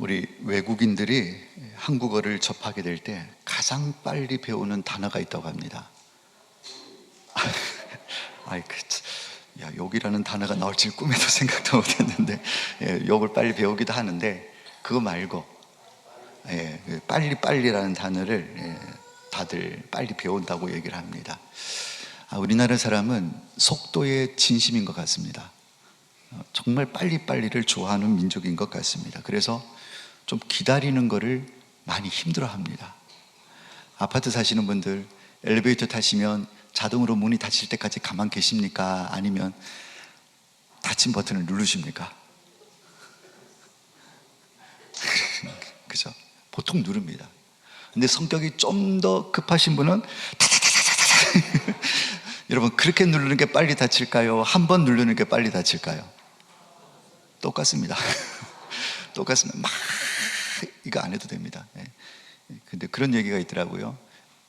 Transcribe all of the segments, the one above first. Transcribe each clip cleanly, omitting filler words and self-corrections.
우리 외국인들이 한국어를 접하게 될 때 가장 빨리 배우는 단어가 있다고 합니다. 아이, 욕이라는 단어가 나올 줄 꿈에도 생각도 못했는데, 욕을 빨리 배우기도 하는데, 그거 말고 빨리라는 단어를 다들 빨리 배운다고 얘기를 합니다. 우리나라 사람은 속도의 진심인 것 같습니다. 정말 빨리빨리를 좋아하는 민족인 것 같습니다. 그래서 좀 기다리는 거를 많이 힘들어 합니다. 아파트 사시는 분들 엘리베이터 타시면 자동으로 문이 닫힐 때까지 가만 계십니까? 아니면 닫힌 버튼을 누르십니까? 그죠? 보통 누릅니다. 근데 성격이 좀 더 급하신 분은 여러분, 그렇게 누르는 게 빨리 닫힐까요? 한 번 누르는 게 빨리 닫힐까요? 똑같습니다. 똑같습니다. 막 이거 안 해도 됩니다. 근데 그런 얘기가 있더라고요.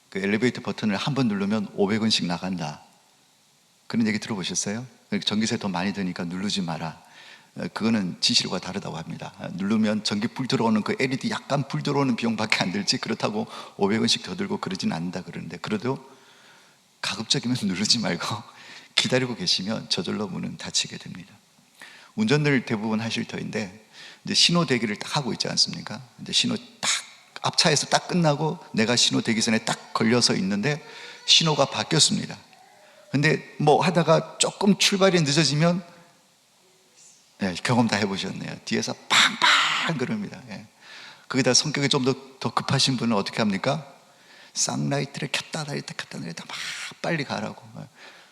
그 엘리베이터 버튼을 한 번 누르면 500원씩 나간다. 그런 얘기 들어보셨어요? 전기세 더 많이 드니까 누르지 마라. 그거는 진실과 다르다고 합니다. 누르면 전기 불 들어오는 그 LED 약간 불 들어오는 비용밖에 안 들지, 그렇다고 500원씩 더 들고 그러진 않는다 그러는데, 그래도 가급적이면 누르지 말고 기다리고 계시면 저절로 문은 닫히게 됩니다. 운전을 대부분 하실 터인데, 이제 신호 대기를 딱 하고 있지 않습니까? 이제 신호 딱 앞차에서 딱 끝나고 내가 신호 대기선에 딱 걸려서 있는데 신호가 바뀌었습니다. 근데 뭐 하다가 조금 출발이 늦어지면, 경험 다 해보셨네요. 뒤에서 팡팡 그럽니다. 거기다 성격이 좀 더 급하신 분은 어떻게 합니까? 쌍라이트를 켰다 닫았다 켰다 닫았다 막 빨리 가라고.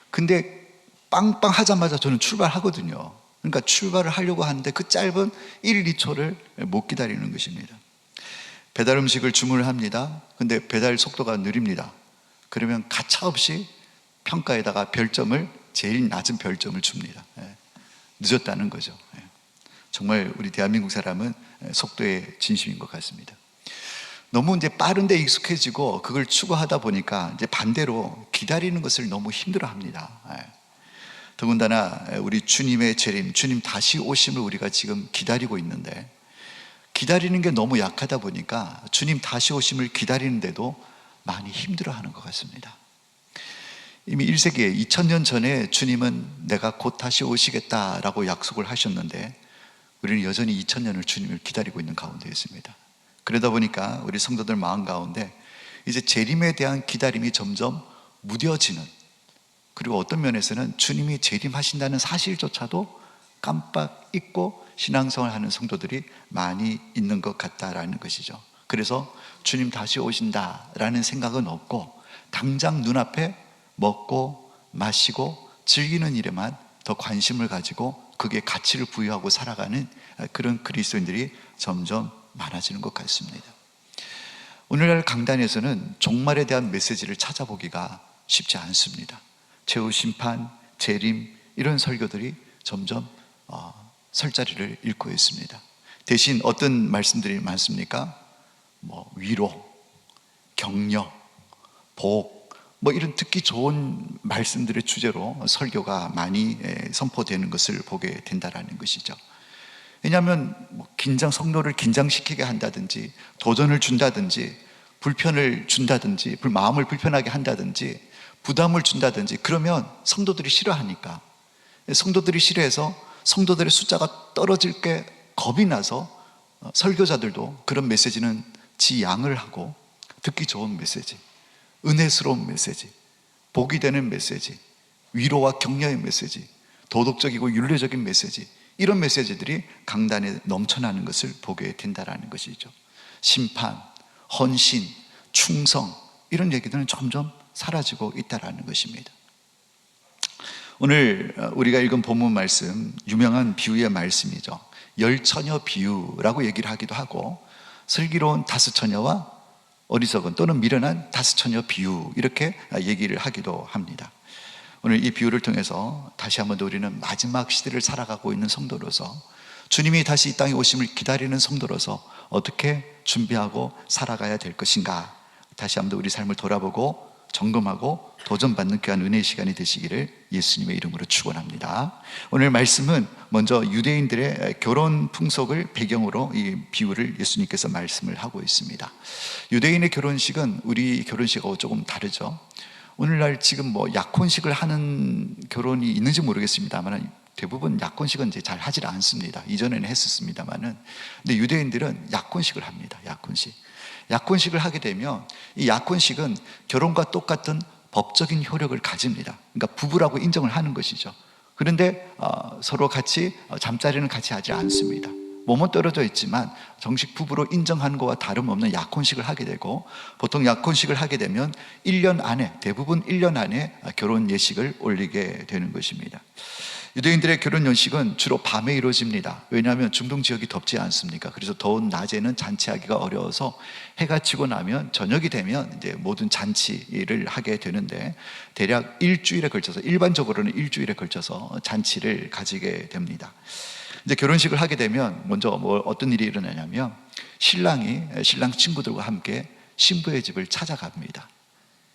근데 빵빵 하자마자 저는 출발하거든요. 그러니까 출발을 하려고 하는데 그 짧은 1, 2초를 못 기다리는 것입니다. 배달 음식을 주문을 합니다. 근데 배달 속도가 느립니다. 그러면 가차없이 평가에다가 별점을, 제일 낮은 별점을 줍니다. 늦었다는 거죠. 정말 우리 대한민국 사람은 속도의 진심인 것 같습니다. 너무 이제 빠른데 익숙해지고 그걸 추구하다 보니까 이제 반대로 기다리는 것을 너무 힘들어 합니다. 더군다나 우리 주님의 재림, 주님 다시 오심을 우리가 지금 기다리고 있는데, 기다리는 게 너무 약하다 보니까 주님 다시 오심을 기다리는데도 많이 힘들어 하는 것 같습니다. 이미 1세기에 2000년 전에 주님은 내가 곧 다시 오시겠다라고 약속을 하셨는데, 우리는 여전히 2000년을 주님을 기다리고 있는 가운데 있습니다. 그러다 보니까 우리 성도들 마음 가운데 이제 재림에 대한 기다림이 점점 무뎌지는, 그리고 어떤 면에서는 주님이 재림하신다는 사실조차도 깜빡 잊고 신앙생활을 하는 성도들이 많이 있는 것 같다라는 것이죠. 그래서 주님 다시 오신다라는 생각은 없고, 당장 눈앞에 먹고 마시고 즐기는 일에만 더 관심을 가지고 그게 가치를 부여하고 살아가는 그런 그리스도인들이 점점 많아지는 것 같습니다. 오늘날 강단에서는 종말에 대한 메시지를 찾아보기가 쉽지 않습니다. 최후 심판, 재림, 이런 설교들이 점점 설 자리를 잃고 있습니다. 대신 어떤 말씀들이 많습니까? 위로, 격려, 복, 이런 듣기 좋은 말씀들의 주제로 설교가 많이 선포되는 것을 보게 된다는 것이죠. 왜냐하면 성도를 긴장시키게 한다든지, 도전을 준다든지, 불편을 준다든지, 마음을 불편하게 한다든지, 부담을 준다든지, 그러면 성도들이 싫어하니까, 성도들이 싫어해서 성도들의 숫자가 떨어질 게 겁이 나서 설교자들도 그런 메시지는 지양을 하고, 듣기 좋은 메시지, 은혜스러운 메시지, 복이 되는 메시지, 위로와 격려의 메시지, 도덕적이고 윤리적인 메시지, 이런 메시지들이 강단에 넘쳐나는 것을 보게 된다는 것이죠. 심판, 헌신, 충성, 이런 얘기들은 점점 사라지고 있다는 것입니다. 오늘 우리가 읽은 본문 말씀, 유명한 비유의 말씀이죠. 열처녀 비유라고 얘기를 하기도 하고, 슬기로운 5처녀와 어리석은 또는 미련한 5처녀 비유, 이렇게 얘기를 하기도 합니다. 오늘 이 비유를 통해서 다시 한번 더 우리는 마지막 시대를 살아가고 있는 성도로서, 주님이 다시 이 땅에 오심을 기다리는 성도로서 어떻게 준비하고 살아가야 될 것인가, 다시 한번 더 우리 삶을 돌아보고 점검하고 도전받는 귀한 은혜의 시간이 되시기를 예수님의 이름으로 축원합니다. 오늘 말씀은 먼저 유대인들의 결혼 풍속을 배경으로 이 비유를 예수님께서 말씀을 하고 있습니다. 유대인의 결혼식은 우리 결혼식하고 조금 다르죠. 오늘날 지금 뭐 약혼식을 하는 결혼이 있는지 모르겠습니다만 대부분 약혼식은 이제 잘 하질 않습니다. 이전에는 했었습니다만은. 근데 유대인들은 약혼식을 합니다. 약혼식을 하게 되면 이 약혼식은 결혼과 똑같은 법적인 효력을 가집니다. 그러니까 부부라고 인정을 하는 것이죠. 그런데 서로 같이 잠자리는 같이 하지 않습니다. 몸은 떨어져 있지만 정식 부부로 인정하는 것과 다름없는 약혼식을 하게 되고, 보통 약혼식을 하게 되면 1년 안에, 대부분 1년 안에 결혼 예식을 올리게 되는 것입니다. 유대인들의 결혼 연식은 주로 밤에 이루어집니다. 왜냐하면 중동 지역이 덥지 않습니까? 그래서 더운 낮에는 잔치하기가 어려워서 해가 지고 나면 저녁이 되면 이제 모든 잔치를 하게 되는데, 대략 일주일에 걸쳐서, 일반적으로는 일주일에 걸쳐서 잔치를 가지게 됩니다. 이제 결혼식을 하게 되면 먼저 어떤 일이 일어나냐면, 신랑이 신랑 친구들과 함께 신부의 집을 찾아갑니다.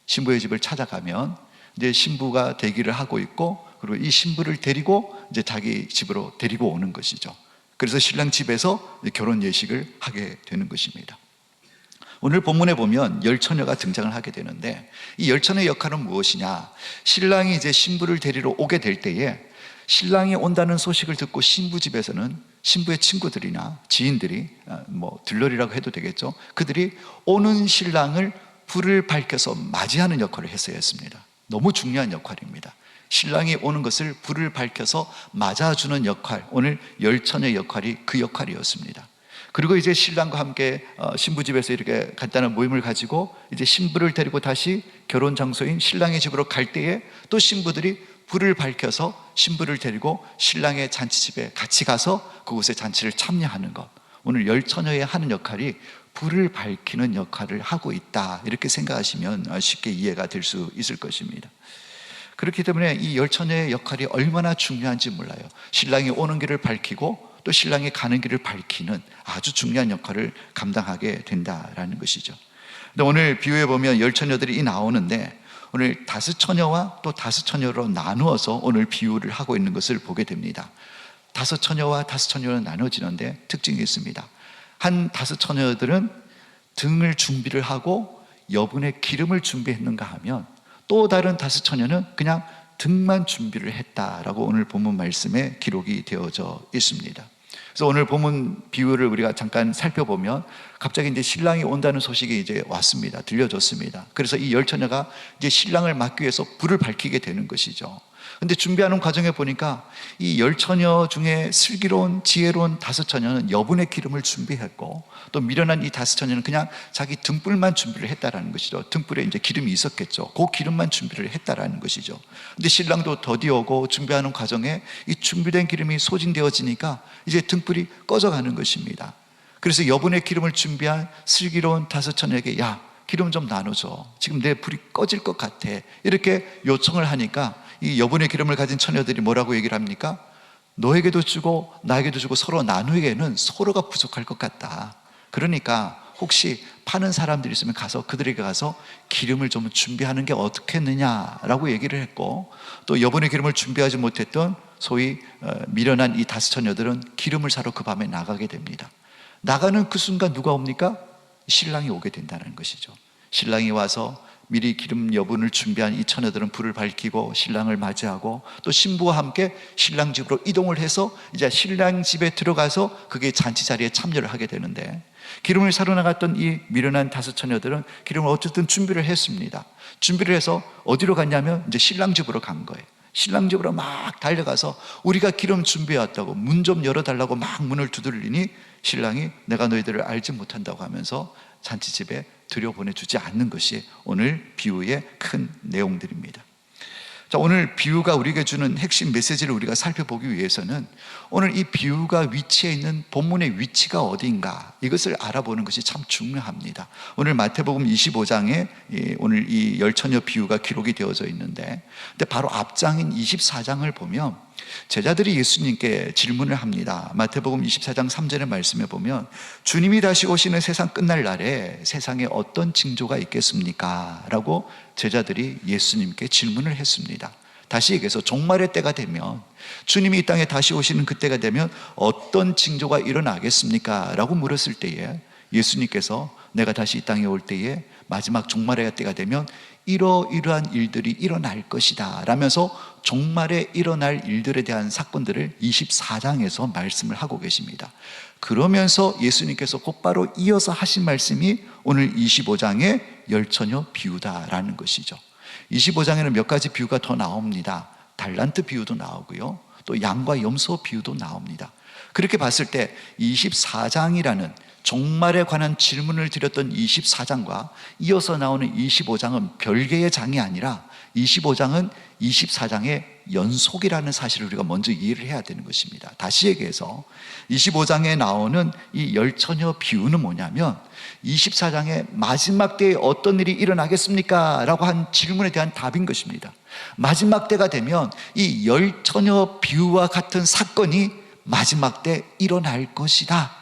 신부의 집을 찾아가면 이제 신부가 대기를 하고 있고, 그리고 이 신부를 데리고 이제 자기 집으로 데리고 오는 것이죠. 그래서 신랑 집에서 결혼 예식을 하게 되는 것입니다. 오늘 본문에 보면 열처녀가 등장을 하게 되는데, 이 열처녀의 역할은 무엇이냐? 신랑이 이제 신부를 데리러 오게 될 때에 신랑이 온다는 소식을 듣고 신부 집에서는 신부의 친구들이나 지인들이, 뭐 들러리라고 해도 되겠죠, 그들이 오는 신랑을 불을 밝혀서 맞이하는 역할을 했어야 했습니다. 너무 중요한 역할입니다. 신랑이 오는 것을 불을 밝혀서 맞아주는 역할, 오늘 열처녀의 역할이 그 역할이었습니다. 그리고 이제 신랑과 함께 신부 집에서 이렇게 간단한 모임을 가지고 이제 신부를 데리고 다시 결혼 장소인 신랑의 집으로 갈 때에 또 신부들이 불을 밝혀서 신부를 데리고 신랑의 잔치집에 같이 가서 그곳에 잔치를 참여하는 것, 오늘 열처녀의 하는 역할이 불을 밝히는 역할을 하고 있다, 이렇게 생각하시면 쉽게 이해가 될 수 있을 것입니다. 그렇기 때문에 이 열처녀의 역할이 얼마나 중요한지 몰라요. 신랑이 오는 길을 밝히고 또 신랑이 가는 길을 밝히는 아주 중요한 역할을 감당하게 된다라는 것이죠. 근데 오늘 비유에 보면 열처녀들이 나오는데, 오늘 5처녀와 또 5처녀로 나누어서 오늘 비유를 하고 있는 것을 보게 됩니다. 5처녀와 5처녀로 나눠지는데 특징이 있습니다. 한 5처녀들은 등을 준비를 하고 여분의 기름을 준비했는가 하면, 또 다른 5처녀는 그냥 등만 준비를 했다라고 오늘 본문 말씀에 기록이 되어져 있습니다. 그래서 오늘 본문 비유를 우리가 잠깐 살펴보면, 갑자기 이제 신랑이 온다는 소식이 이제 왔습니다. 들려졌습니다. 그래서 이 열처녀가 이제 신랑을 맞기 위해서 불을 밝히게 되는 것이죠. 근데 준비하는 과정에 보니까 이 열처녀 중에 슬기로운 지혜로운 5처녀는 여분의 기름을 준비했고, 또 미련한 이 5처녀는 그냥 자기 등불만 준비를 했다라는 것이죠. 등불에 이제 기름이 있었겠죠. 그 기름만 준비를 했다라는 것이죠. 근데 신랑도 더디오고 준비하는 과정에 이 준비된 기름이 소진되어지니까 이제 등불이 꺼져가는 것입니다. 그래서 여분의 기름을 준비한 슬기로운 5처녀에게, 야, 기름 좀 나눠줘, 지금 내 불이 꺼질 것 같아, 이렇게 요청을 하니까 이 여분의 기름을 가진 처녀들이 뭐라고 얘기를 합니까? 너에게도 주고 나에게도 주고 서로 나누기에는 서로가 부족할 것 같다. 그러니까 혹시 파는 사람들이 있으면 가서 그들에게 가서 기름을 좀 준비하는 게 어떻겠느냐라고 얘기를 했고, 또 여분의 기름을 준비하지 못했던 소위 미련한 이 5처녀들은 기름을 사러 그 밤에 나가게 됩니다. 나가는 그 순간 누가 옵니까? 신랑이 오게 된다는 것이죠. 신랑이 와서 미리 기름 여분을 준비한 이 처녀들은 불을 밝히고 신랑을 맞이하고, 또 신부와 함께 신랑 집으로 이동을 해서 이제 신랑 집에 들어가서 그게 잔치 자리에 참여를 하게 되는데, 기름을 사러 나갔던 이 미련한 5처녀들은 기름을 어쨌든 준비를 했습니다. 준비를 해서 어디로 갔냐면 이제 신랑 집으로 간 거예요. 신랑 집으로 막 달려가서 우리가 기름 준비해왔다고, 문 좀 열어달라고 막 문을 두드리니 신랑이 내가 너희들을 알지 못한다고 하면서 잔치집에 들여보내주지 않는 것이 오늘 비유의 큰 내용들입니다. 자, 오늘 비유가 우리에게 주는 핵심 메시지를 우리가 살펴보기 위해서는 오늘 이 비유가 위치해 있는 본문의 위치가 어디인가, 이것을 알아보는 것이 참 중요합니다. 오늘 마태복음 25장에 오늘 이 열처녀 비유가 기록이 되어져 있는데, 근데 바로 앞장인 24장을 보면 제자들이 예수님께 질문을 합니다. 마태복음 24장 3절의 말씀에 보면 주님이 다시 오시는 세상 끝날 날에 세상에 어떤 징조가 있겠습니까? 라고 제자들이 예수님께 질문을 했습니다. 다시 얘기해서 종말의 때가 되면, 주님이 이 땅에 다시 오시는 그때가 되면 어떤 징조가 일어나겠습니까? 라고 물었을 때에 예수님께서 내가 다시 이 땅에 올 때에 마지막 종말의 때가 되면 이러이러한 일들이 일어날 것이다 라면서 종말에 일어날 일들에 대한 사건들을 24장에서 말씀을 하고 계십니다. 그러면서 예수님께서 곧바로 이어서 하신 말씀이 오늘 25장의 열처녀 비유다라는 것이죠. 25장에는 몇 가지 비유가 더 나옵니다. 달란트 비유도 나오고요, 또 양과 염소 비유도 나옵니다. 그렇게 봤을 때 24장이라는 종말에 관한 질문을 드렸던 24장과 이어서 나오는 25장은 별개의 장이 아니라 25장은 24장의 연속이라는 사실을 우리가 먼저 이해를 해야 되는 것입니다. 다시 얘기해서 25장에 나오는 이 열처녀 비유는 뭐냐면 24장의 마지막 때에 어떤 일이 일어나겠습니까? 라고 한 질문에 대한 답인 것입니다. 마지막 때가 되면 이 열처녀 비유와 같은 사건이 마지막 때 일어날 것이다,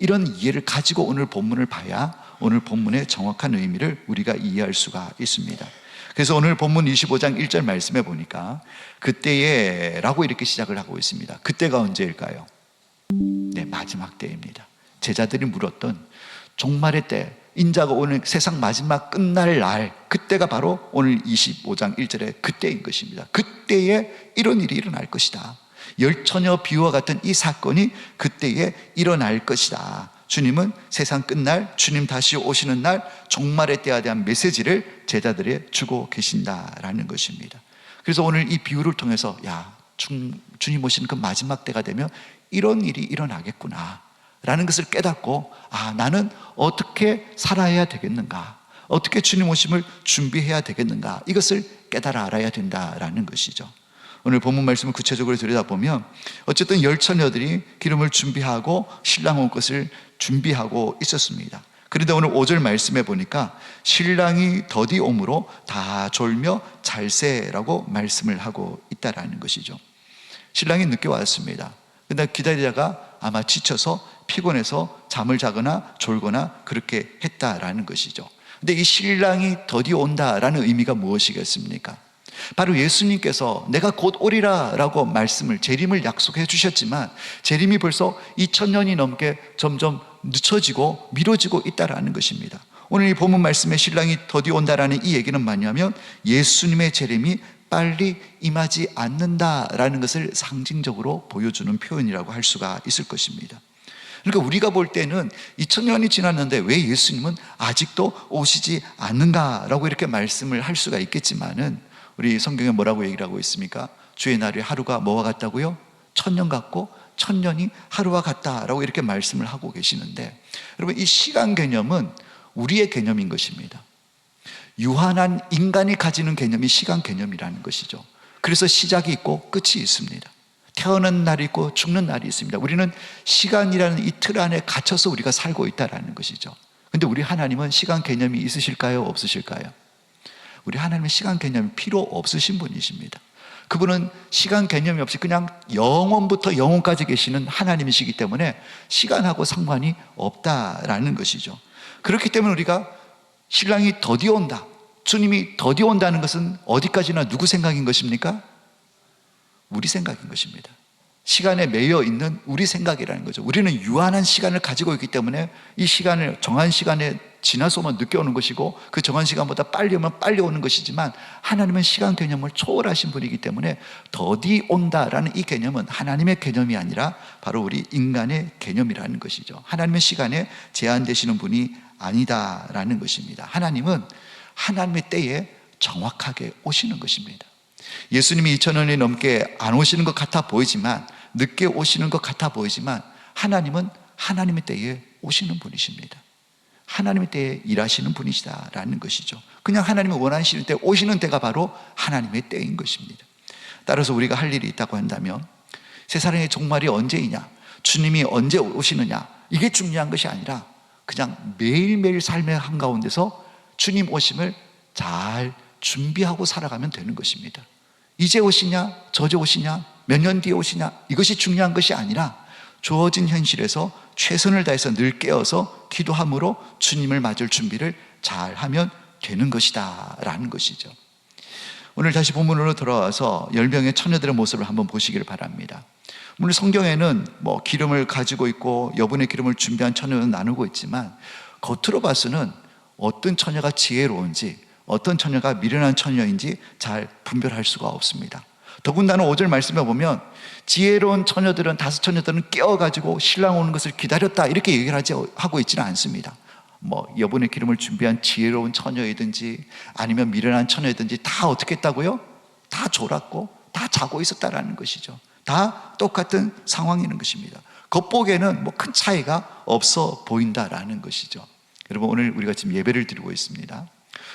이런 이해를 가지고 오늘 본문을 봐야 오늘 본문의 정확한 의미를 우리가 이해할 수가 있습니다. 그래서 오늘 본문 25장 1절 말씀에 보니까 그때에 라고 이렇게 시작을 하고 있습니다. 그때가 언제일까요? 네, 마지막 때입니다. 제자들이 물었던 종말의 때, 인자가 오는 세상 마지막 끝날 날, 그때가 바로 오늘 25장 1절의 그때인 것입니다. 그때에 이런 일이 일어날 것이다. 열처녀 비유와 같은 이 사건이 그때에 일어날 것이다. 주님은 세상 끝날, 주님 다시 오시는 날, 종말의 때에 대한 메시지를 제자들에게 주고 계신다라는 것입니다. 그래서 오늘 이 비유를 통해서 주님 오시는 그 마지막 때가 되면 이런 일이 일어나겠구나 라는 것을 깨닫고, 나는 어떻게 살아야 되겠는가, 어떻게 주님 오심을 준비해야 되겠는가, 이것을 깨달아 알아야 된다라는 것이죠. 오늘 본문 말씀을 구체적으로 들여다보면 어쨌든 열처녀들이 기름을 준비하고 신랑 올 것을 준비하고 있었습니다. 그런데 오늘 5절 말씀에 보니까 신랑이 더디 오므로 다 졸며 잘세라고 말씀을 하고 있다라는 것이죠. 신랑이 늦게 왔습니다. 근데 기다리다가 아마 지쳐서 피곤해서 잠을 자거나 졸거나 그렇게 했다라는 것이죠. 근데 이 신랑이 더디 온다라는 의미가 무엇이겠습니까? 바로 예수님께서 내가 곧 오리라 라고 말씀을, 재림을 약속해 주셨지만 재림이 벌써 2000년이 넘게 점점 늦춰지고 미뤄지고 있다라는 것입니다. 오늘 이 본문 말씀에 신랑이 더디 온다라는 이 얘기는 뭐냐면 예수님의 재림이 빨리 임하지 않는다라는 것을 상징적으로 보여주는 표현이라고 할 수가 있을 것입니다. 그러니까 우리가 볼 때는 2000년이 지났는데 왜 예수님은 아직도 오시지 않는가라고 이렇게 말씀을 할 수가 있겠지만은, 우리 성경에 뭐라고 얘기를 하고 있습니까? 주의 날이 하루가 뭐와 같다고요? 1000년 같고 1000년이 하루와 같다라고 이렇게 말씀을 하고 계시는데, 여러분 이 시간 개념은 우리의 개념인 것입니다. 유한한 인간이 가지는 개념이 시간 개념이라는 것이죠. 그래서 시작이 있고 끝이 있습니다. 태어난 날이 있고 죽는 날이 있습니다. 우리는 시간이라는 이 틀 안에 갇혀서 우리가 살고 있다는 것이죠. 근데 우리 하나님은 시간 개념이 있으실까요? 없으실까요? 우리 하나님은 시간 개념이 필요 없으신 분이십니다. 그분은 시간 개념이 없이 그냥 영원부터 영원까지 계시는 하나님이시기 때문에 시간하고 상관이 없다라는 것이죠. 그렇기 때문에 우리가 신랑이 더디 온다, 주님이 더디 온다는 것은 어디까지나 누구 생각인 것입니까? 우리 생각인 것입니다. 시간에 매여 있는 우리 생각이라는 거죠. 우리는 유한한 시간을 가지고 있기 때문에 이 시간을 정한 시간에 지나서만 늦게 오는 것이고 그 정한 시간보다 빨리 오면 빨리 오는 것이지만, 하나님은 시간 개념을 초월하신 분이기 때문에 더디 온다라는 이 개념은 하나님의 개념이 아니라 바로 우리 인간의 개념이라는 것이죠. 하나님은 시간에 제한되시는 분이 아니다라는 것입니다. 하나님은 하나님의 때에 정확하게 오시는 것입니다. 예수님이 2000년이 넘게 안 오시는 것 같아 보이지만, 늦게 오시는 것 같아 보이지만, 하나님은 하나님의 때에 오시는 분이십니다. 하나님의 때에 일하시는 분이시다라는 것이죠. 그냥 하나님이 원하시는 때 오시는 때가 바로 하나님의 때인 것입니다. 따라서 우리가 할 일이 있다고 한다면 세상의 종말이 언제이냐, 주님이 언제 오시느냐, 이게 중요한 것이 아니라 그냥 매일매일 삶의 한가운데서 주님 오심을 잘 준비하고 살아가면 되는 것입니다. 이제 오시냐 저제 오시냐 몇 년 뒤에 오시냐, 이것이 중요한 것이 아니라 주어진 현실에서 최선을 다해서 늘 깨어서 기도함으로 주님을 맞을 준비를 잘 하면 되는 것이다 라는 것이죠. 오늘 다시 본문으로 돌아와서 10명의 처녀들의 모습을 한번 보시기를 바랍니다. 물론 성경에는 기름을 가지고 있고 여분의 기름을 준비한 처녀는 나누고 있지만, 겉으로 봐서는 어떤 처녀가 지혜로운지 어떤 처녀가 미련한 처녀인지 잘 분별할 수가 없습니다. 더군다나 5절 말씀에 보면 지혜로운 처녀들은, 5 처녀들은 깨어가지고 신랑 오는 것을 기다렸다 이렇게 얘기를 하고 있지는 않습니다. 여분의 기름을 준비한 지혜로운 처녀이든지 아니면 미련한 처녀이든지 다 어떻게 했다고요? 다 졸았고 다 자고 있었다라는 것이죠. 다 똑같은 상황이 있는 것입니다. 겉보기에는 큰 차이가 없어 보인다라는 것이죠. 여러분, 오늘 우리가 지금 예배를 드리고 있습니다.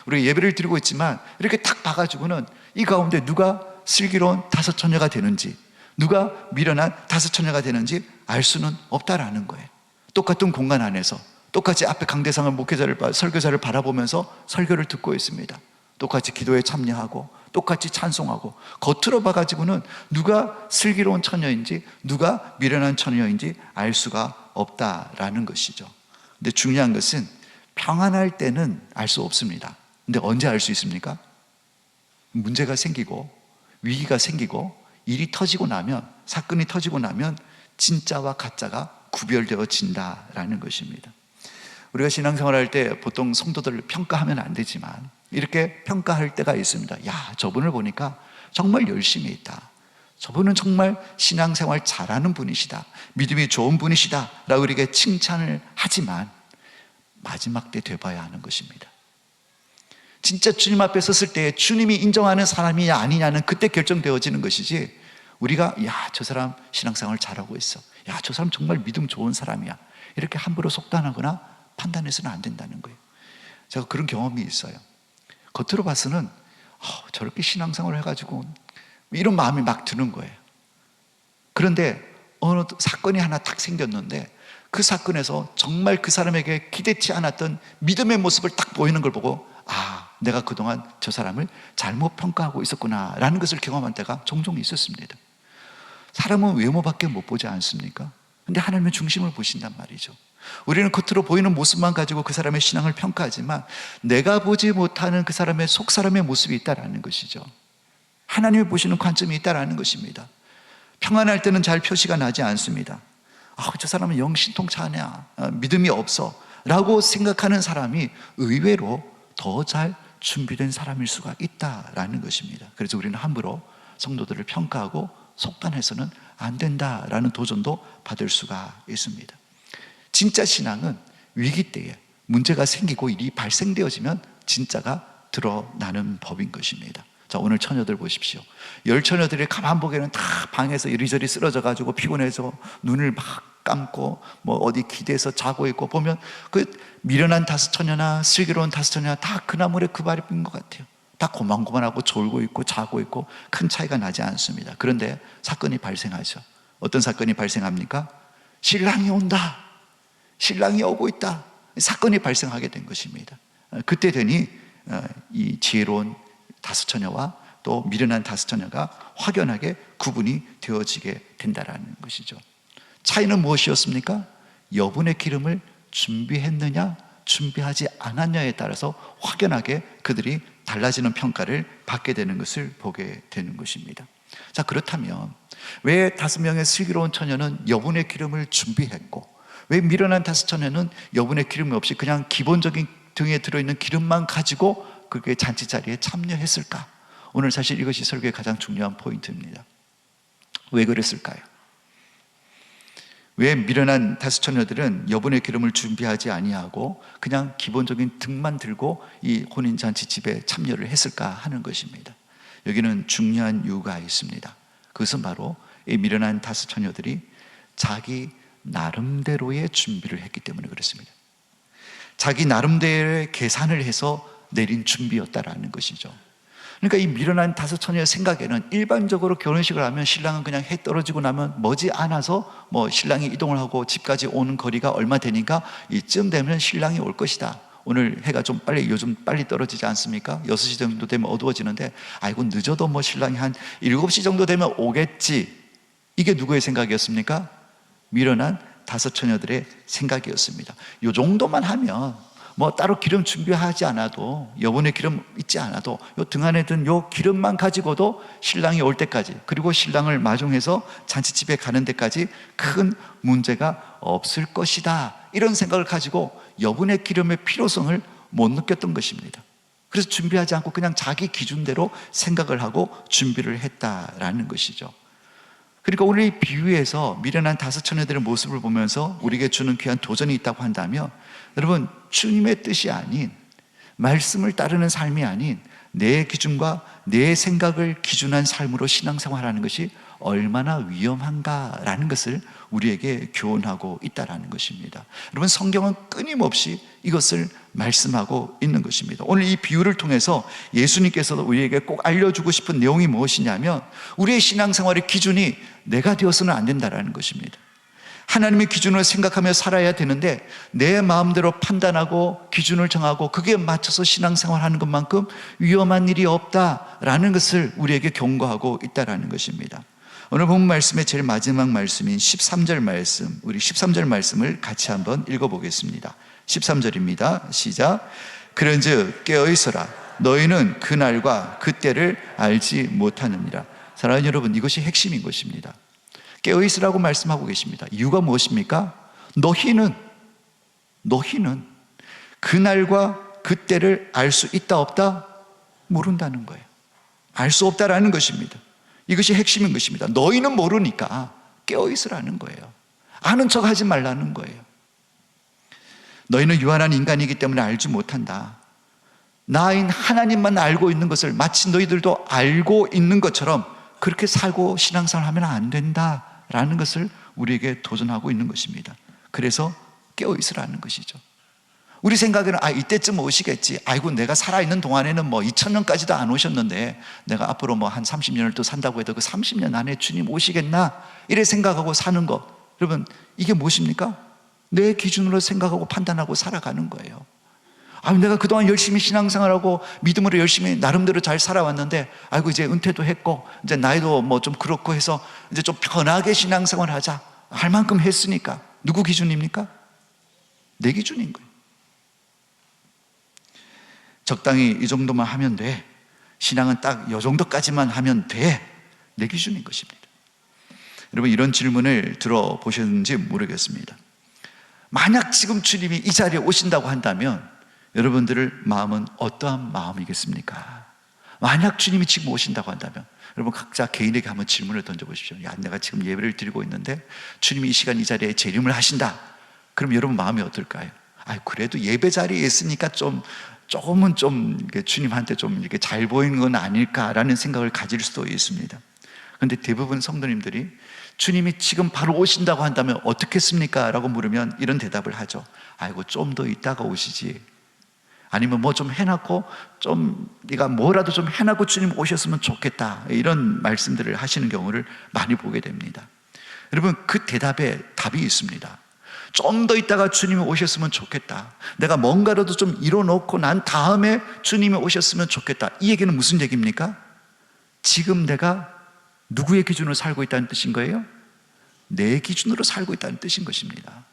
우리가 예배를 드리고 있지만 이렇게 딱 봐가지고는 이 가운데 누가 슬기로운 5 처녀가 되는지, 누가 미련한 5 처녀가 되는지 알 수는 없다라는 거예요. 똑같은 공간 안에서 똑같이 앞에 강대상을 목회자를, 설교자를 바라보면서 설교를 듣고 있습니다. 똑같이 기도에 참여하고 똑같이 찬송하고, 겉으로 봐가지고는 누가 슬기로운 처녀인지 누가 미련한 처녀인지 알 수가 없다라는 것이죠. 근데 중요한 것은 평안할 때는 알 수 없습니다. 근데 언제 알 수 있습니까? 문제가 생기고 위기가 생기고 일이 터지고 나면, 사건이 터지고 나면 진짜와 가짜가 구별되어진다라는 것입니다. 우리가 신앙생활 할 때 보통 성도들을 평가하면 안 되지만 이렇게 평가할 때가 있습니다. 야, 저분을 보니까 정말 열심히 있다, 저분은 정말 신앙생활 잘하는 분이시다, 믿음이 좋은 분이시다 라고 우리에게 칭찬을 하지만 마지막 때 돼봐야 하는 것입니다. 진짜 주님 앞에 섰을 때 주님이 인정하는 사람이냐 아니냐는 그때 결정되어지는 것이지, 우리가 야, 저 사람 신앙생활 잘하고 있어, 야, 저 사람 정말 믿음 좋은 사람이야, 이렇게 함부로 속단하거나 판단해서는 안 된다는 거예요. 제가 그런 경험이 있어요. 겉으로 봐서는 저렇게 신앙생활을 해가지고 이런 마음이 막 드는 거예요. 그런데 어느 사건이 하나 딱 생겼는데 그 사건에서 정말 그 사람에게 기대치 않았던 믿음의 모습을 딱 보이는 걸 보고, 내가 그동안 저 사람을 잘못 평가하고 있었구나 라는 것을 경험한 때가 종종 있었습니다. 사람은 외모밖에 못 보지 않습니까? 근데 하나님은 중심을 보신단 말이죠. 우리는 겉으로 보이는 모습만 가지고 그 사람의 신앙을 평가하지만 내가 보지 못하는 그 사람의 속사람의 모습이 있다라는 것이죠. 하나님이 보시는 관점이 있다라는 것입니다. 평안할 때는 잘 표시가 나지 않습니다. 저 사람은 영 신통차냐, 믿음이 없어 라고 생각하는 사람이 의외로 더 잘 준비된 사람일 수가 있다라는 것입니다. 그래서 우리는 함부로 성도들을 평가하고 속단해서는 안 된다라는 도전도 받을 수가 있습니다. 진짜 신앙은 위기 때에 문제가 생기고 일이 발생되어지면 진짜가 드러나는 법인 것입니다. 자, 오늘 처녀들 보십시오. 10 처녀들이 가만 보기에는 다 방에서 이리저리 쓰러져 가지고 피곤해서 눈을 막 감고 어디 기대서 자고 있고, 보면 그 미련한 5 처녀나 슬기로운 5 처녀나 다 그 나물에 그 발인 것 같아요. 다 고만고만하고 졸고 있고 자고 있고 큰 차이가 나지 않습니다. 그런데 사건이 발생하죠. 어떤 사건이 발생합니까? 신랑이 온다, 신랑이 오고 있다, 사건이 발생하게 된 것입니다. 그때 되니 이 지혜로운 5 처녀와 또 미련한 5 처녀가 확연하게 구분이 되어지게 된다는 것이죠. 차이는 무엇이었습니까? 여분의 기름을 준비했느냐 준비하지 않았냐에 따라서 확연하게 그들이 달라지는 평가를 받게 되는 것을 보게 되는 것입니다. 자, 그렇다면 왜 5명의 슬기로운 처녀는 여분의 기름을 준비했고, 왜 미련한 5 처녀는 여분의 기름이 없이 그냥 기본적인 등에 들어있는 기름만 가지고 그렇게 잔치 자리에 참여했을까? 오늘 사실 이것이 설교의 가장 중요한 포인트입니다. 왜 그랬을까요? 왜 미련한 5 처녀들은 여분의 기름을 준비하지 아니하고 그냥 기본적인 등만 들고 이 혼인잔치 집에 참여를 했을까 하는 것입니다. 여기는 중요한 이유가 있습니다. 그것은 바로 이 미련한 5 처녀들이 자기 나름대로의 준비를 했기 때문에 그렇습니다. 자기 나름대로의 계산을 해서 내린 준비였다라는 것이죠. 그러니까 이 미련한 5 처녀의 생각에는 일반적으로 결혼식을 하면 신랑은 그냥 해 떨어지고 나면 머지않아서 신랑이 이동을 하고 집까지 오는 거리가 얼마 되니까 이쯤 되면 신랑이 올 것이다. 오늘 해가 좀 빨리, 요즘 빨리 떨어지지 않습니까? 6시 정도 되면 어두워지는데 아이고 늦어도 신랑이 한 7시 정도 되면 오겠지 이게 누구의 생각이었습니까? 미련한 다섯 처녀들의 생각이었습니다. 이 정도만 하면 뭐 따로 기름 준비하지 않아도, 여분의 기름 있지 않아도 요 등 안에 든 요 기름만 가지고도 신랑이 올 때까지, 그리고 신랑을 마중해서 잔치집에 가는 데까지 큰 문제가 없을 것이다, 이런 생각을 가지고 여분의 기름의 필요성을 못 느꼈던 것입니다. 그래서 준비하지 않고 그냥 자기 기준대로 생각을 하고 준비를 했다라는 것이죠. 그러니까 오늘 이 비유에서 미련한 다섯 처녀들의 모습을 보면서 우리에게 주는 귀한 도전이 있다고 한다면, 여러분, 주님의 뜻이 아닌, 말씀을 따르는 삶이 아닌 내 기준과 내 생각을 기준한 삶으로 신앙생활하는 것이 얼마나 위험한가라는 것을 우리에게 교훈하고 있다는 것입니다. 여러분, 성경은 끊임없이 이것을 말씀하고 있는 것입니다. 오늘 이 비유를 통해서 예수님께서도 우리에게 꼭 알려주고 싶은 내용이 무엇이냐면, 우리의 신앙생활의 기준이 내가 되어서는 안 된다는 것입니다. 하나님의 기준을 생각하며 살아야 되는데, 내 마음대로 판단하고 기준을 정하고 거기에 맞춰서 신앙생활하는 것만큼 위험한 일이 없다라는 것을 우리에게 경고하고 있다는 것입니다. 오늘 본문 말씀의 제일 마지막 말씀인 13절 말씀, 우리 13절 말씀을 같이 한번 읽어보겠습니다. 13절입니다. 시작. 그런즉 깨어있어라. 너희는 그날과 그때를 알지 못하느니라. 사랑하는 여러분, 이것이 핵심인 것입니다. 깨어있으라고 말씀하고 계십니다. 이유가 무엇입니까? 너희는 그날과 그때를 알 수 있다 없다? 모른다는 거예요. 알 수 없다라는 것입니다. 이것이 핵심인 것입니다. 너희는 모르니까 깨어있으라는 거예요. 아는 척 하지 말라는 거예요. 너희는 유한한 인간이기 때문에 알지 못한다. 나인 하나님만 알고 있는 것을 마치 너희들도 알고 있는 것처럼 그렇게 살고 신앙생활 하면 안 된다라는 것을 우리에게 도전하고 있는 것입니다. 그래서 깨어있으라는 것이죠. 우리 생각에는 이때쯤 오시겠지. 아이고, 내가 살아있는 동안에는 뭐 2000년까지도 안 오셨는데 내가 앞으로 뭐 한 30년을 또 산다고 해도 그 30년 안에 주님 오시겠나? 이래 생각하고 사는 것, 여러분, 이게 무엇입니까? 내 기준으로 생각하고 판단하고 살아가는 거예요. 내가 그동안 열심히 신앙생활하고 믿음으로 열심히 나름대로 잘 살아왔는데, 아이고, 이제 은퇴도 했고 이제 나이도 뭐 좀 그렇고 해서 이제 좀 편하게 신앙생활 하자, 할 만큼 했으니까. 누구 기준입니까? 내 기준인 거예요. 적당히 이 정도만 하면 돼. 신앙은 딱 이 정도까지만 하면 돼. 내 기준인 것입니다. 여러분, 이런 질문을 들어보셨는지 모르겠습니다. 만약 지금 주님이 이 자리에 오신다고 한다면 여러분들의 마음은 어떠한 마음이겠습니까? 만약 주님이 지금 오신다고 한다면 여러분, 각자 개인에게 한번 질문을 던져보십시오. 내가 지금 예배를 드리고 있는데 주님이 이 시간 이 자리에 재림을 하신다. 그럼 여러분 마음이 어떨까요? 그래도 예배 자리에 있으니까 조금은 좀 주님한테 좀 이렇게 잘 보이는 건 아닐까라는 생각을 가질 수도 있습니다. 그런데 대부분 성도님들이 주님이 지금 바로 오신다고 한다면 어떻겠습니까? 라고 물으면 이런 대답을 하죠. 좀 더 있다가 오시지. 아니면 뭐 좀 해놨고, 네가 뭐라도 좀 해놨고 주님 오셨으면 좋겠다, 이런 말씀들을 하시는 경우를 많이 보게 됩니다. 여러분, 그 대답에 답이 있습니다. 좀 더 있다가 주님이 오셨으면 좋겠다, 내가 뭔가라도 좀 이뤄놓고 난 다음에 주님이 오셨으면 좋겠다, 이 얘기는 무슨 얘기입니까? 지금 내가 누구의 기준으로 살고 있다는 뜻인 거예요? 내 기준으로 살고 있다는 뜻인 것입니다.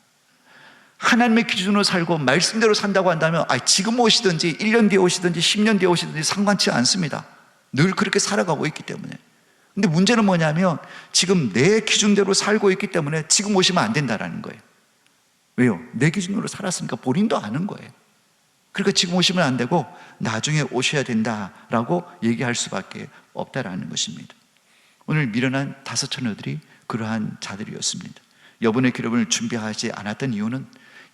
하나님의 기준으로 살고 말씀대로 산다고 한다면 지금 오시든지 1년 뒤에 오시든지 10년 뒤에 오시든지 상관치 않습니다. 늘 그렇게 살아가고 있기 때문에. 근데 문제는 뭐냐면 지금 내 기준대로 살고 있기 때문에 지금 오시면 안 된다는 거예요. 왜요? 내 기준으로 살았으니까 본인도 아는 거예요. 그러니까 지금 오시면 안 되고 나중에 오셔야 된다라고 얘기할 수밖에 없다라는 것입니다. 오늘 미련한 다섯 처녀들이 그러한 자들이었습니다. 여분의 기름을 준비하지 않았던 이유는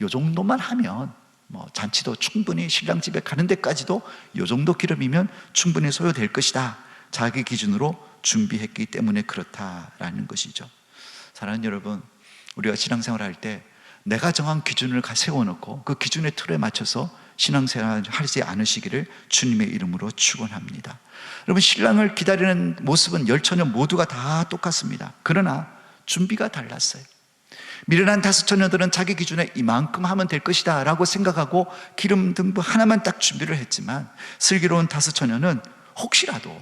이 정도만 하면 뭐 잔치도 충분히 신랑 집에 가는 데까지도 이 정도 기름이면 충분히 소요될 것이다, 자기 기준으로 준비했기 때문에 그렇다라는 것이죠. 사랑하는 여러분, 우리가 신앙생활을 할 때 내가 정한 기준을 세워놓고 그 기준의 틀에 맞춰서 신앙생활 하지 않으시기를 주님의 이름으로 축원합니다. 여러분, 신랑을 기다리는 모습은 열 처녀 모두가 다 똑같습니다. 그러나 준비가 달랐어요. 미련한 다섯 처녀들은 자기 기준에 이만큼 하면 될 것이다 라고 생각하고 기름 등부 하나만 딱 준비를 했지만, 슬기로운 다섯 처녀는 혹시라도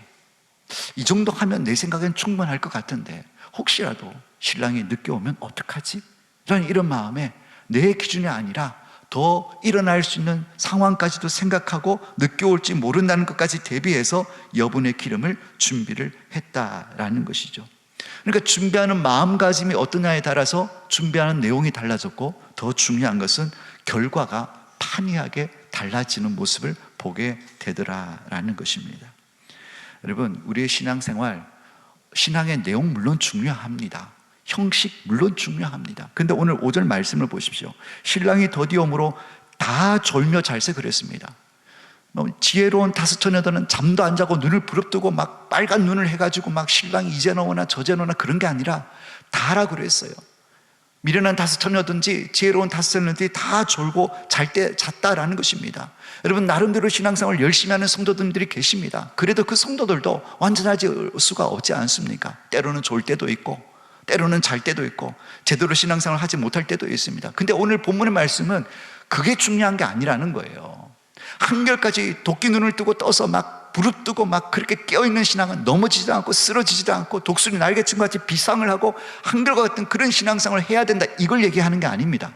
이 정도 하면 내 생각엔 충분할 것 같은데 혹시라도 신랑이 늦게 오면 어떡하지? 라는 이런 마음에 내 기준이 아니라 더 일어날 수 있는 상황까지도 생각하고 늦게 올지 모른다는 것까지 대비해서 여분의 기름을 준비를 했다라는 것이죠. 그러니까 준비하는 마음가짐이 어떠냐에 따라서 준비하는 내용이 달라졌고, 더 중요한 것은 결과가 판이하게 달라지는 모습을 보게 되더라라는 것입니다. 여러분, 우리의 신앙생활, 신앙의 내용 물론 중요합니다. 형식 물론 중요합니다. 근데 오늘 5절 말씀을 보십시오. 신랑이 더디옴으로 다 졸며 잘세 그랬습니다. 지혜로운 다섯 처녀들은 잠도 안 자고 눈을 부릅뜨고 막 빨간 눈을 해가지고 막 신랑이 이제 나오나 저제 나오나 그런 게 아니라 다라 그랬어요. 미련한 다섯 처녀든지 지혜로운 다섯 처녀들이 다 졸고 잘 때 잤다라는 것입니다. 여러분, 나름대로 신앙생활을 열심히 하는 성도들이 계십니다. 그래도 그 성도들도 완전하지 수가 없지 않습니까? 때로는 졸 때도 있고, 때로는 잘 때도 있고, 제대로 신앙생활을 하지 못할 때도 있습니다. 근데 오늘 본문의 말씀은 그게 중요한 게 아니라는 거예요. 한결까지 도끼 눈을 뜨고 떠서 막 부릅뜨고 막 그렇게 깨어있는 신앙은 넘어지지도 않고 쓰러지지도 않고 독수리 날개친과 같이 비상을 하고 한결과 같은 그런 신앙생활을 해야 된다, 이걸 얘기하는 게 아닙니다.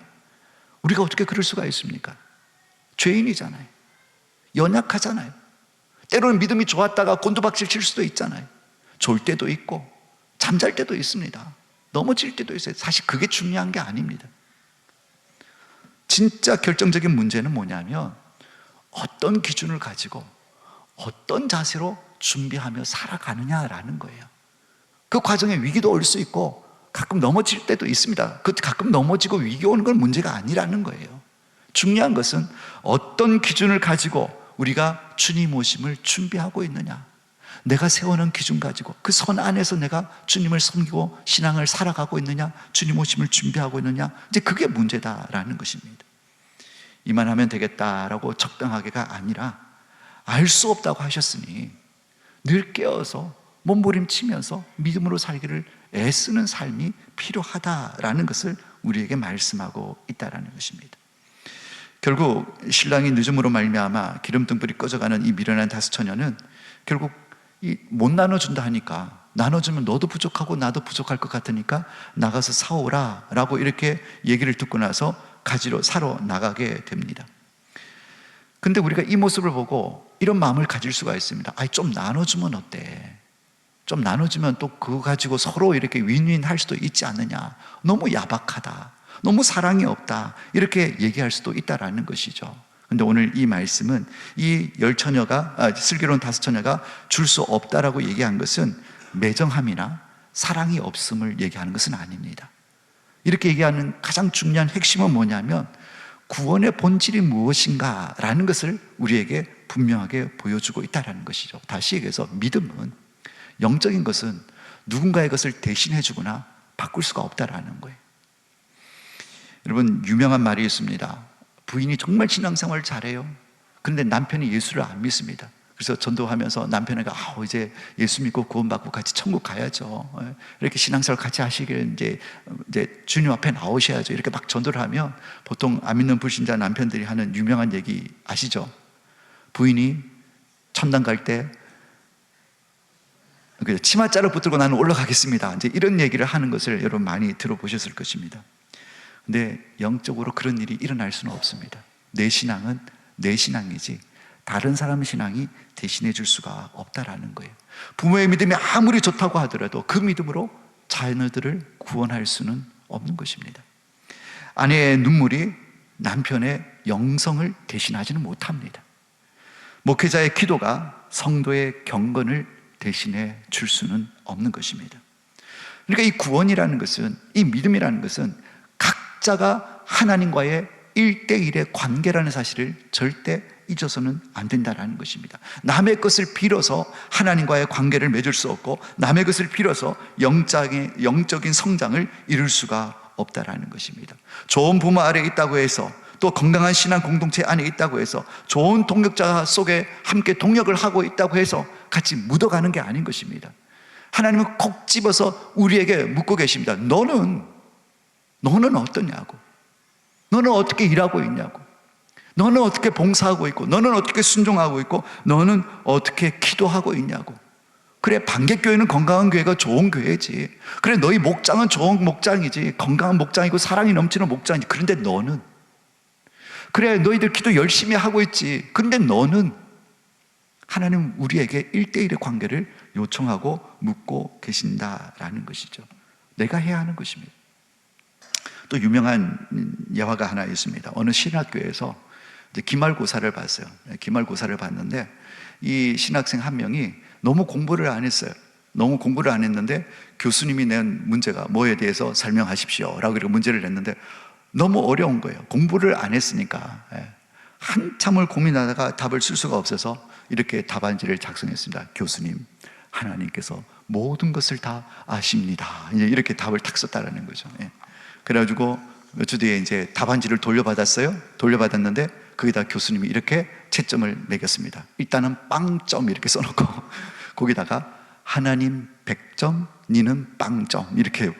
우리가 어떻게 그럴 수가 있습니까? 죄인이잖아요. 연약하잖아요. 때로는 믿음이 좋았다가 곤두박질 칠 수도 있잖아요. 졸 때도 있고 잠잘 때도 있습니다. 넘어질 때도 있어요. 사실 그게 중요한 게 아닙니다. 진짜 결정적인 문제는 뭐냐면 어떤 기준을 가지고 어떤 자세로 준비하며 살아가느냐라는 거예요. 그 과정에 위기도 올 수 있고 가끔 넘어질 때도 있습니다. 그 가끔 넘어지고 위기 오는 건 문제가 아니라는 거예요. 중요한 것은 어떤 기준을 가지고 우리가 주님 오심을 준비하고 있느냐, 내가 세워놓은 기준 가지고 그 선 안에서 내가 주님을 섬기고 신앙을 살아가고 있느냐, 주님 오심을 준비하고 있느냐, 이제 그게 문제다라는 것입니다. 이만하면 되겠다라고 적당하게가 아니라 알 수 없다고 하셨으니 늘 깨어서 몸부림치면서 믿음으로 살기를 애쓰는 삶이 필요하다라는 것을 우리에게 말씀하고 있다라는 것입니다. 결국 신랑이 늦음으로 말미암아 기름등불이 꺼져가는 이 미련한 다섯 처녀는 결국 못 나눠준다 하니까, 나눠주면 너도 부족하고 나도 부족할 것 같으니까 나가서 사오라 라고 이렇게 얘기를 듣고 나서 가지러 사러 나가게 됩니다. 근데 우리가 이 모습을 보고 이런 마음을 가질 수가 있습니다. 아니, 좀 나눠주면 어때? 좀 나눠주면 또 그거 가지고 서로 이렇게 윈윈 할 수도 있지 않느냐, 너무 야박하다, 너무 사랑이 없다, 이렇게 얘기할 수도 있다라는 것이죠. 근데 오늘 이 말씀은 이 슬기로운 다섯 처녀가 줄 수 없다라고 얘기한 것은 매정함이나 사랑이 없음을 얘기하는 것은 아닙니다. 이렇게 얘기하는 가장 중요한 핵심은 뭐냐면 구원의 본질이 무엇인가 라는 것을 우리에게 분명하게 보여주고 있다는 것이죠. 다시 얘기해서 믿음은, 영적인 것은 누군가의 것을 대신해 주거나 바꿀 수가 없다라는 거예요. 여러분, 유명한 말이 있습니다. 부인이 정말 신앙생활을 잘해요. 그런데 남편이 예수를 안 믿습니다. 그래서 전도하면서 남편에게 이제 예수 믿고 구원받고 같이 천국 가야죠, 이렇게 신앙생활 같이 하시길 이제 주님 앞에 나오셔야죠, 이렇게 막 전도를 하면 보통 안 믿는 불신자 남편들이 하는 유명한 얘기 아시죠? 부인이 천당 갈 때 치맛자루 붙들고 나는 올라가겠습니다, 이제 이런 얘기를 하는 것을 여러분 많이 들어보셨을 것입니다. 근데 영적으로 그런 일이 일어날 수는 없습니다. 내 신앙은 내 신앙이지 다른 사람의 신앙이 대신해 줄 수가 없다라는 거예요. 부모의 믿음이 아무리 좋다고 하더라도 그 믿음으로 자녀들을 구원할 수는 없는 것입니다. 아내의 눈물이 남편의 영성을 대신하지는 못합니다. 목회자의 기도가 성도의 경건을 대신해 줄 수는 없는 것입니다. 그러니까 이 구원이라는 것은, 이 믿음이라는 것은 각자가 하나님과의 1대1의 관계라는 사실을 절대 잊어서는 안 된다는 것입니다. 남의 것을 빌어서 하나님과의 관계를 맺을 수 없고, 남의 것을 빌어서 영적인 성장을 이룰 수가 없다는 것입니다. 좋은 부모 아래에 있다고 해서, 또 건강한 신앙 공동체 안에 있다고 해서, 좋은 동역자 속에 함께 동역을 하고 있다고 해서 같이 묻어가는 게 아닌 것입니다. 하나님은 콕 집어서 우리에게 묻고 계십니다. 너는 어떠냐고, 너는 어떻게 일하고 있냐고, 너는 어떻게 봉사하고 있고, 너는 어떻게 순종하고 있고, 너는 어떻게 기도하고 있냐고. 그래, 반개교회는 건강한 교회가 좋은 교회지. 그래, 너희 목장은 좋은 목장이지. 건강한 목장이고 사랑이 넘치는 목장이지. 그런데 너는, 그래, 너희들 기도 열심히 하고 있지. 그런데 너는, 하나님 우리에게 1대1의 관계를 요청하고 묻고 계신다라는 것이죠. 내가 해야 하는 것입니다. 또 유명한 예화가 하나 있습니다. 어느 신학교에서 기말고사를 봤어요. 기말고사를 봤는데 이 신학생 한 명이 너무 공부를 안 했어요. 너무 공부를 안 했는데 교수님이 낸 문제가 뭐에 대해서 설명하십시오 라고 이렇게 문제를 냈는데 너무 어려운 거예요. 공부를 안 했으니까. 한참을 고민하다가 답을 쓸 수가 없어서 이렇게 답안지를 작성했습니다. 교수님, 하나님께서 모든 것을 다 아십니다. 이렇게 답을 탁 썼다라는 거죠. 그래가지고 몇 주 뒤에 이제 답안지를 돌려받았어요. 돌려받았는데 거기다 교수님이 이렇게 채점을 매겼습니다. 일단은 빵점 이렇게 써놓고 거기다가 하나님 100점, 니는 빵점 이렇게.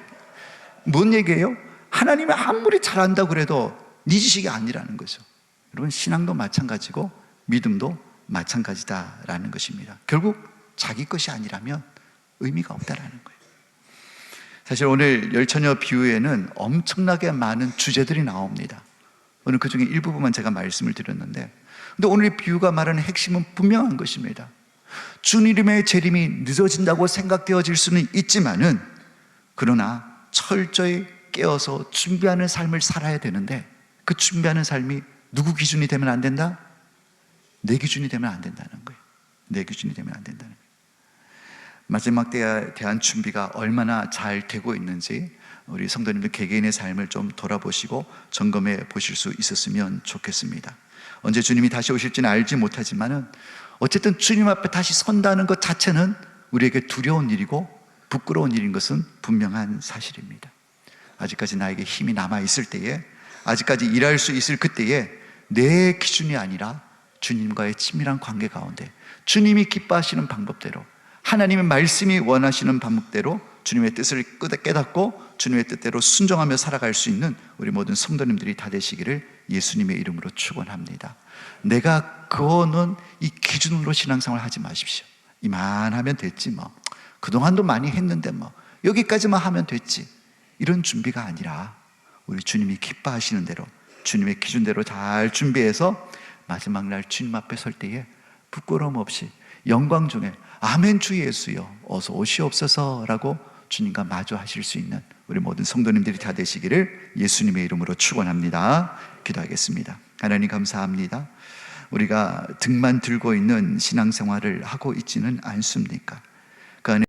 뭔 얘기예요? 하나님이 아무리 잘한다고 그래도 네 지식이 아니라는 거죠. 여러분, 신앙도 마찬가지고 믿음도 마찬가지다라는 것입니다. 결국 자기 것이 아니라면 의미가 없다라는 거예요. 사실 오늘 열처녀 비유에는 엄청나게 많은 주제들이 나옵니다. 오늘 그 중에 일부분만 제가 말씀을 드렸는데, 근데 오늘 비유가 말하는 핵심은 분명한 것입니다. 주님의 재림이 늦어진다고 생각되어질 수는 있지만은, 그러나 철저히 깨어서 준비하는 삶을 살아야 되는데, 그 준비하는 삶이 누구 기준이 되면 안 된다? 내 기준이 되면 안 된다는 거예요. 내 기준이 되면 안 된다는 거예요. 마지막 때에 대한 준비가 얼마나 잘 되고 있는지 우리 성도님들 개개인의 삶을 좀 돌아보시고 점검해 보실 수 있었으면 좋겠습니다. 언제 주님이 다시 오실지는 알지 못하지만은 어쨌든 주님 앞에 다시 선다는 것 자체는 우리에게 두려운 일이고 부끄러운 일인 것은 분명한 사실입니다. 아직까지 나에게 힘이 남아 있을 때에, 아직까지 일할 수 있을 그때에 내 기준이 아니라 주님과의 친밀한 관계 가운데 주님이 기뻐하시는 방법대로, 하나님의 말씀이 원하시는 방법대로 주님의 뜻을 깨닫고 주님의 뜻대로 순종하며 살아갈 수 있는 우리 모든 성도님들이 다 되시기를 예수님의 이름으로 축원합니다. 내가 그거는 이 기준으로 신앙생활 하지 마십시오. 이만하면 됐지 뭐, 그동안도 많이 했는데 뭐 여기까지만 하면 됐지, 이런 준비가 아니라 우리 주님이 기뻐하시는 대로 주님의 기준대로 잘 준비해서 마지막 날 주님 앞에 설 때에 부끄러움 없이 영광 중에 아멘 주 예수여 어서 오시옵소서 라고 주님과 마주하실 수 있는 우리 모든 성도님들이 다 되시기를 예수님의 이름으로 축원합니다. 기도하겠습니다. 하나님 감사합니다. 우리가 등만 들고 있는 신앙생활을 하고 있지는 않습니까? 그 안에